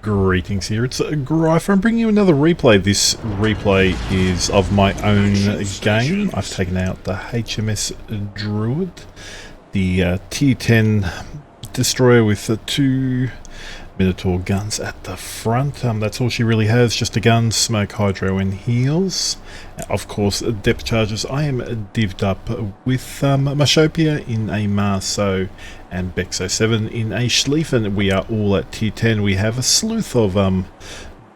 Greetings here, it's Grifer. I'm bringing you another replay. This replay is of my own game. I've taken out the HMS Druid, the Tier 10 destroyer with the two Minotaur guns at the front. That's all she really has, just a gun, smoke, hydro and heals. Of course, depth charges. I am divvied up with Mashopia in a Marceau and Bexo 7 in a Schlieffen. We are all at Tier 10. We have a sleuth of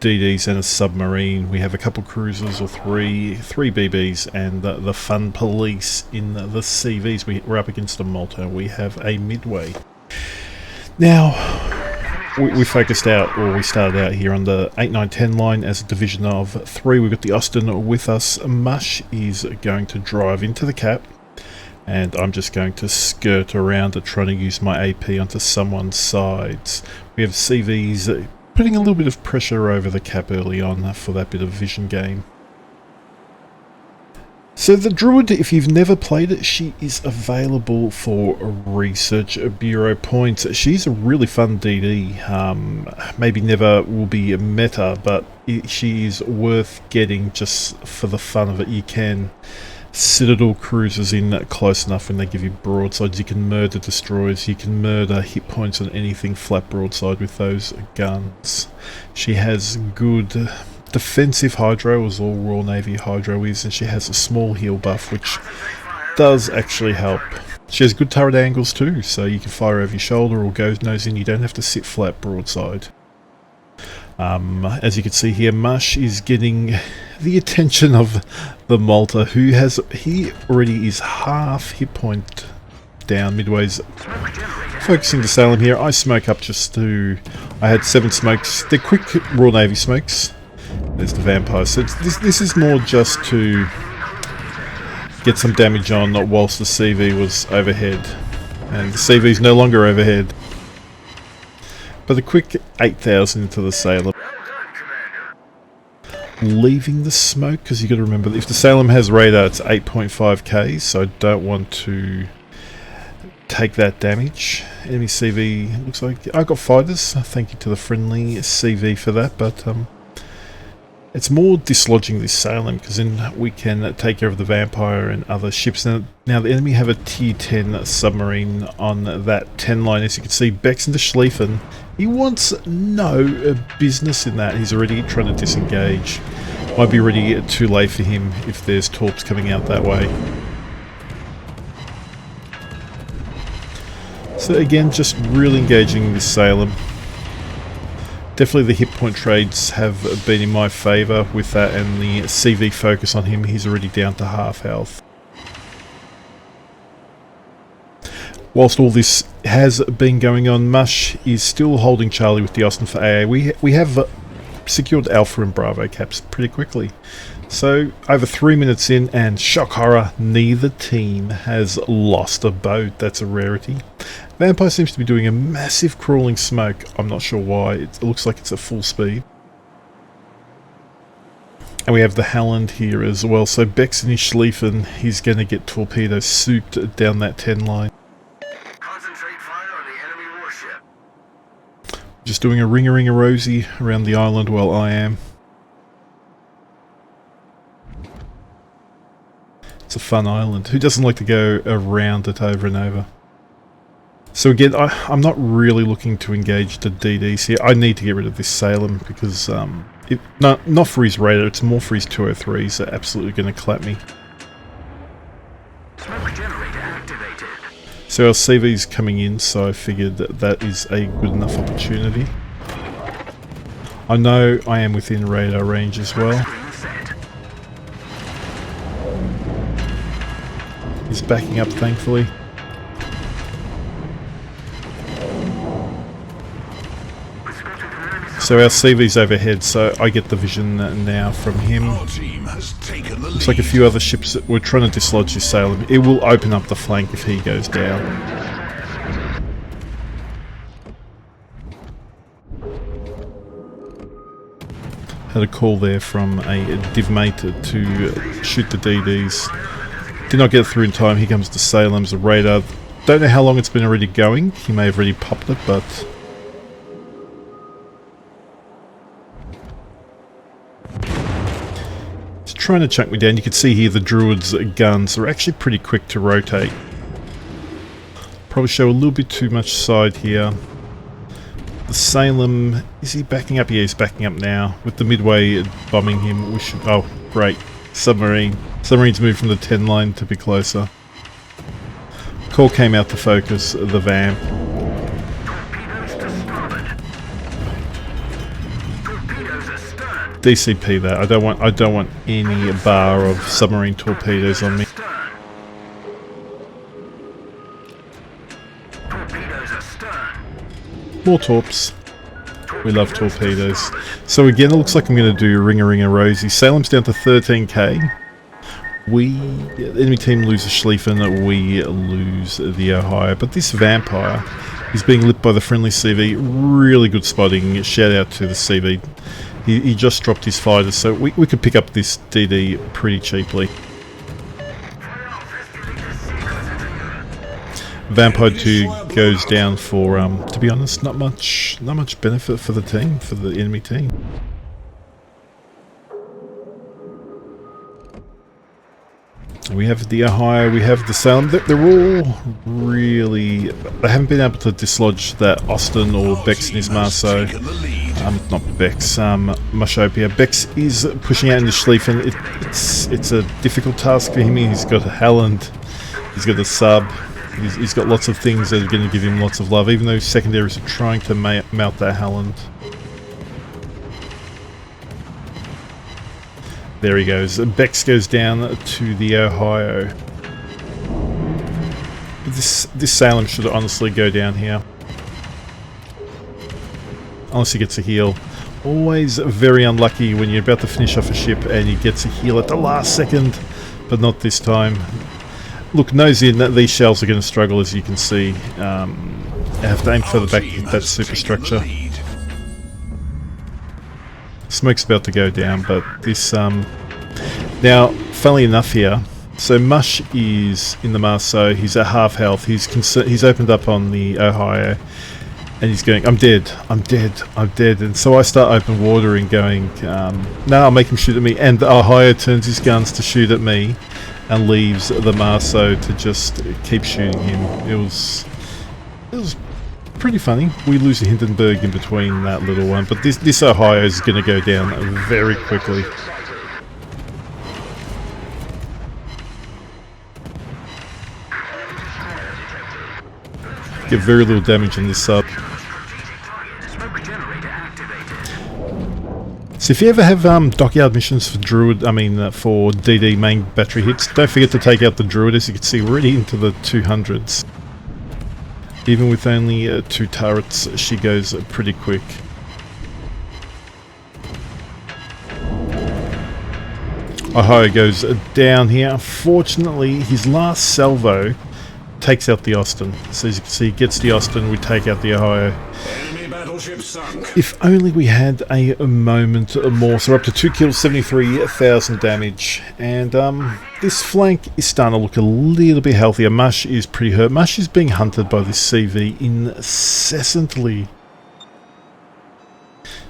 DDs and a submarine. We have a couple cruisers, or three BBs, and the fun police in the CVs. We're up against a Malta. We have a Midway. Now, we focused out, or we started out here on the 8, 9, 10 line as a division of 3. We've got the Austin with us. Mush is going to drive into the cap, and I'm just going to skirt around it, trying to use my AP onto someone's sides. We have CVs putting a little bit of pressure over the cap early on for that bit of vision game. So the Druid, if you've never played it, she is available for Research Bureau points. She's a really fun DD. Maybe never will be a meta, but she is worth getting just for the fun of it. You can Citadel cruisers in close enough when they give you broadsides. You can murder destroyers. You can murder hit points on anything flat broadside with those guns. She has good defensive hydro, as all Royal Navy hydro is, and she has a small heal buff, which does actually help. She has good turret angles too, so you can fire over your shoulder or go nose in. You don't have to sit flat broadside. As you can see here, Mush is getting the attention of the Malta, he already is half hit point down. Midway's focusing to Salem here. I smoke up I had 7 smokes. They're quick Royal Navy smokes. There's the vampire. So this is more just to get some damage on whilst the CV was overhead. And the CV is no longer overhead. But a quick 8,000 into the Salem. Leaving the smoke, because you got to remember, if the Salem has radar, it's 8.5k, so I don't want to take that damage. Enemy CV, looks like I got fighters. Thank you to the friendly CV for that, but it's more dislodging this Salem, because then we can take care of the vampire and other ships. Now the enemy have a Tier 10 submarine on that 10 line. As you can see, Bex into Schlieffen. He wants no business in that. He's already trying to disengage. Might be already too late for him if there's torps coming out that way. So again, just really engaging this Salem. Definitely the hit point trades have been in my favour with that, and the CV focus on him. He's already down to half health. Whilst all this has been going on, Mush is still holding Charlie with the Austin for AA. We have secured Alpha and Bravo caps pretty quickly. So over 3 minutes in, and shock horror, neither team has lost a boat. That's a rarity. Vampire seems to be doing a massive crawling smoke. I'm not sure why. It looks like it's at full speed. And we have the Halland here as well. So Bex in his Schlieffen, he's going to get torpedo souped down that 10 line. Concentrate fire on the enemy warship. Just doing a ring-a-ring-a-rosy around the island while I am. It's a fun island. Who doesn't like to go around it over and over? So again, I'm not really looking to engage the DDs here. I need to get rid of this Salem because not for his radar, it's more for his 203s. They're absolutely going to clap me. Smoke generator activated. So our CV's coming in, so I figured that is a good enough opportunity. I know I am within radar range as well. He's backing up, thankfully. So our CV's overhead, so I get the vision now from him. Looks like a few other ships that were trying to dislodge this Salem. It will open up the flank if he goes down. Had a call there from a div mate to shoot the DDs. Did not get through in time. Here comes the Salem's radar. Don't know how long it's been already going. He may have already popped it, but trying to chunk me down. You can see here the Druid's guns are actually pretty quick to rotate. Probably show a little bit too much side here. The Salem, is he backing up? Yeah, he's backing up now. With the Midway bombing him, we should... Oh, great. Submarine. Submarine's moved from the 10 line to be closer. Call came out to focus the Vamp. DCP that. I don't want any bar of submarine torpedoes on me. More torps. We love torpedoes. So again, it looks like I'm going to do Ring-a-Ring-a Rosie. Salem's down to 13k. The enemy team loses Schlieffen, we lose the Ohio. But this Vampire is being lit by the friendly CV. Really good spotting. Shout out to the CV. He just dropped his fighters, so we could pick up this DD pretty cheaply. Vampire 2 goes down for, to be honest, not much benefit for the team, for the enemy team. We have the Ohio, we have the Salem. They're all really... They haven't been able to dislodge that Austin or Bex in his Marceau. Not Bex, Mashopia. Bex is pushing out into Schlieffen. It's a difficult task for him. He's got a Halland, he's got a sub, he's got lots of things that are going to give him lots of love, even though secondaries are trying to mount that Halland. There he goes. Bex goes down to the Ohio. This Salem should honestly go down here. Unless he gets a heal. Always very unlucky when you're about to finish off a ship and he gets a heal at the last second. But not this time. Look, nose in, these shells are going to struggle, as you can see. I have to aim further back to hit that superstructure. Smoke's about to go down, but this... Now, funnily enough here, so Mush is in the Marceau, he's at half health, he's opened up on the Ohio, and he's going, I'm dead, I'm dead, I'm dead. And so I start open watering, going, no, I'll make him shoot at me, and the Ohio turns his guns to shoot at me, and leaves the Marceau to just keep shooting him. It was pretty funny. We lose the Hindenburg in between that little one, but this Ohio is going to go down very quickly. Get very little damage in this sub. So if you ever have dockyard missions for Druid, for DD main battery hits, don't forget to take out the Druid. As you can see, we're already into the 200s. Even with only 2 turrets, she goes pretty quick. Ohio goes down here. Fortunately, his last salvo takes out the Austin. So as you can see, he gets the Austin, we take out the Ohio. If only we had a moment more. So we're up to 2 kills, 73,000 damage. And this flank is starting to look a little bit healthier. Mush is pretty hurt. Mush is being hunted by this CV incessantly.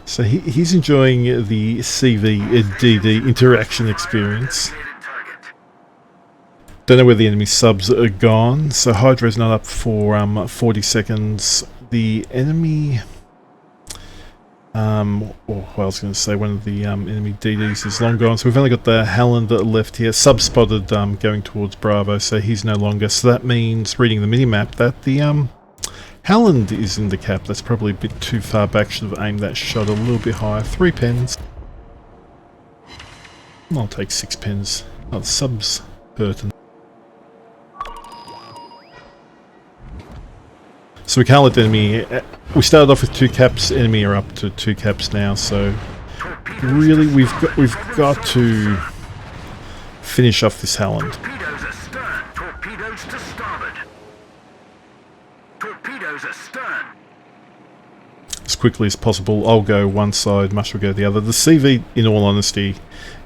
So he's enjoying the CV DD interaction experience. Don't know where the enemy subs are gone. So Hydro's not up for 40 seconds. The enemy... I was going to say one of the enemy DDs is long gone. So we've only got the Halland left here. Sub-spotted going towards Bravo, so he's no longer. So that means, reading the minimap, that the Halland is in the cap. That's probably a bit too far back. Should have aimed that shot a little bit higher. 3 pens. I'll take 6 pens. Oh, the sub's hurting. So we can't let the enemy... We started off with 2 caps, enemy are up to 2 caps now, so... Really, we've got to finish off this Halland. Torpedoes astern. Torpedoes to starboard. Torpedoes astern. As quickly as possible, I'll go one side, Mush will go the other. The CV, in all honesty,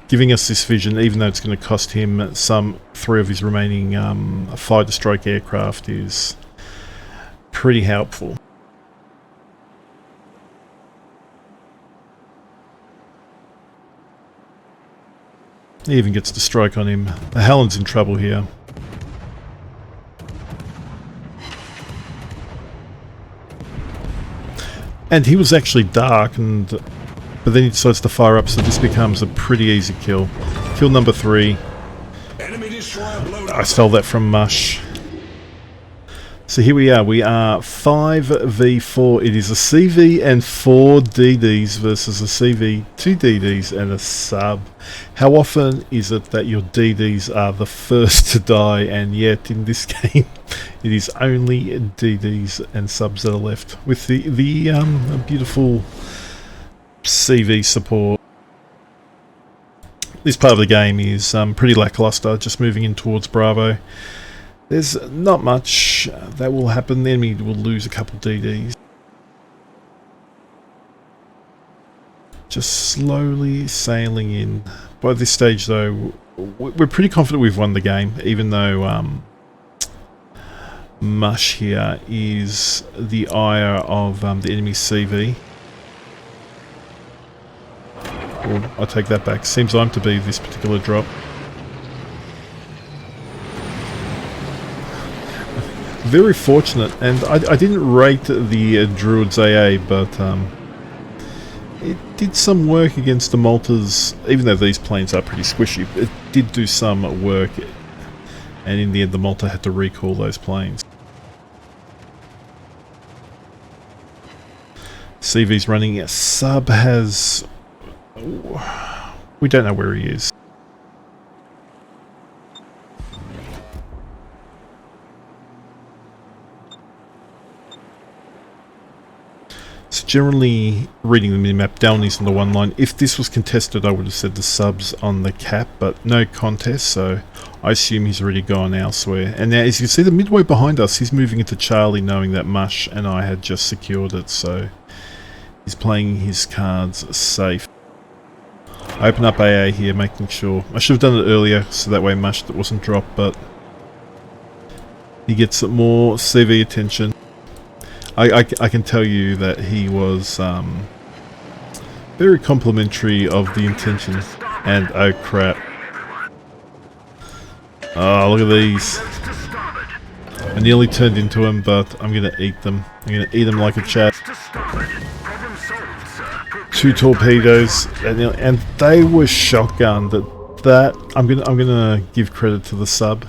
giving us this vision, even though it's going to cost him some 3 of his remaining fighter strike aircraft, is pretty helpful. He even gets the strike on him. The Halland's in trouble here. And he was actually dark, but then he decides to fire up, so this becomes a pretty easy kill. Kill number 3. I stole that from Mush. So here we are 5v4. It is a CV and 4 DDs versus a CV, 2 DDs and a sub. How often is it that your DDs are the first to die, and yet in this game it is only DDs and subs that are left with the beautiful CV support. This part of the game is pretty lackluster, just moving in towards Bravo. There's not much that will happen. The enemy will lose a couple DDs. Just slowly sailing in. By this stage though, we're pretty confident we've won the game, even though Mush here is the ire of the enemy CV. Oh, I take that back. Seems I'm to be this particular drop. Very fortunate, and I didn't rate the Druid's AA, but it did some work against the Maltas. Even though these planes are pretty squishy, it did do some work, and in the end the Malta had to recall those planes. CV's running. A sub has... we don't know where he is. So generally, reading the minimap, Downey's on the 1 line. If this was contested, I would have said the sub's on the cap, but no contest, so I assume he's already gone elsewhere. And now, as you can see, the midway behind us, he's moving into Charlie, knowing that Mush and I had just secured it, so he's playing his cards safe. I open up AA here, making sure... I should have done it earlier, so that way Mush wasn't dropped, but he gets more CV attention. I can tell you that he was very complimentary of the intention, and oh crap. Oh, look at these. I nearly turned into him, but I'm going to eat them. I'm going to eat them like a chat. 2 torpedoes, and they were shotgunned. That I'm gonna give credit to the sub.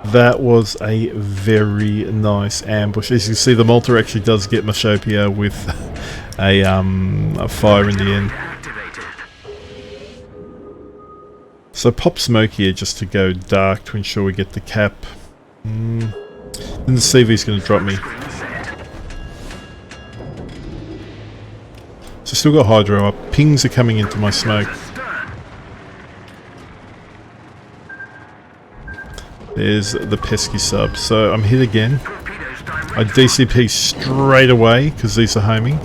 That was a very nice ambush. As you can see, the Malta actually does get Mashopia with a fire in the end. So pop smoke here just to go dark to ensure we get the cap. Then the CV's going to drop me. So still got hydro up. Pings are coming into my smoke. There's the pesky sub. So I'm hit again. I DCP straight away because these are homing.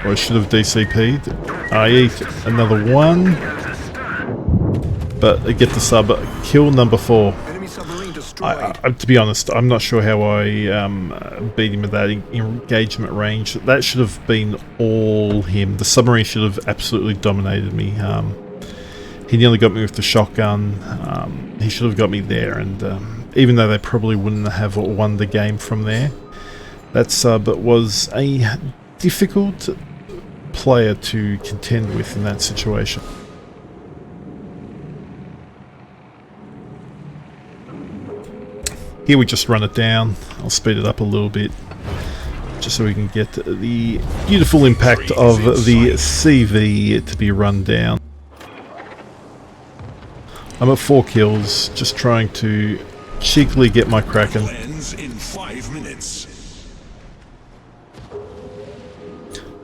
Or I should have DCP'd. I eat another one. But I get the sub. Kill number 4. To be honest, I'm not sure how I beat him at that engagement range. That should have been all him. The submarine should have absolutely dominated me. He nearly got me with the shotgun. He should have got me there, and even though they probably wouldn't have won the game from there, that sub was a difficult player to contend with in that situation. Here we just run it down. I'll speed it up a little bit just so we can get the beautiful impact of the CV to be run down. I'm at 4 kills, just trying to cheekily get my Kraken.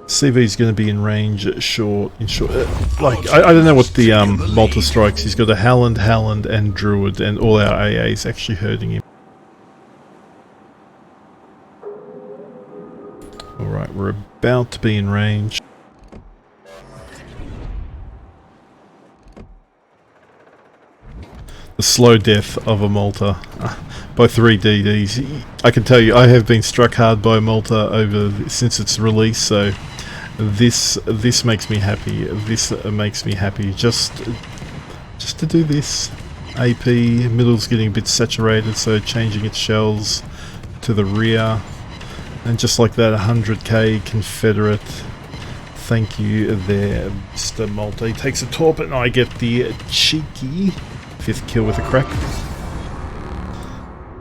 CV's going to be in range short. Like, I don't know what the Malta strikes. He's got a Halland, and Druid, and all our AA's actually hurting him. Alright, we're about to be in range. The slow death of a Malta by 3 DDs. I can tell you, I have been struck hard by Malta since its release, so This makes me happy. This makes me happy. Just to do this. AP middle's getting a bit saturated, so changing its shells to the rear, and just like that, 100k Confederate. Thank you there, Mr. Multi. Takes a torp, and I get the cheeky 5th kill with a crack.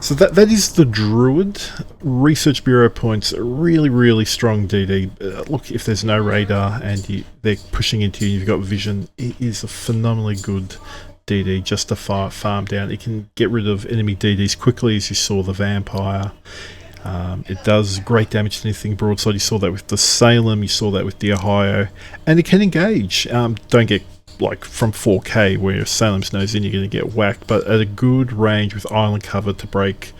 So that is the Druid. Research Bureau points, really strong DD. Look, if there's no radar and they're pushing into you, you've got vision, it is a phenomenally good DD just to farm down. It can get rid of enemy DDs quickly, as you saw the Vampire. It does great damage to anything broadside. You saw that with the Salem, you saw that with the Ohio, and it can engage. Don't get like from 4k where Salem's nose in, you're going to get whacked, but at a good range with island cover to break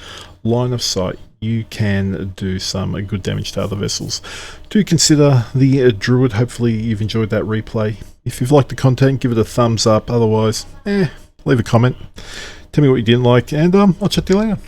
line of sight, you can do some good damage to other vessels. Do consider the Druid. Hopefully you've enjoyed that replay. If you've liked the content, give it a thumbs up. Otherwise, leave a comment. Tell me what you didn't like, and I'll chat to you later.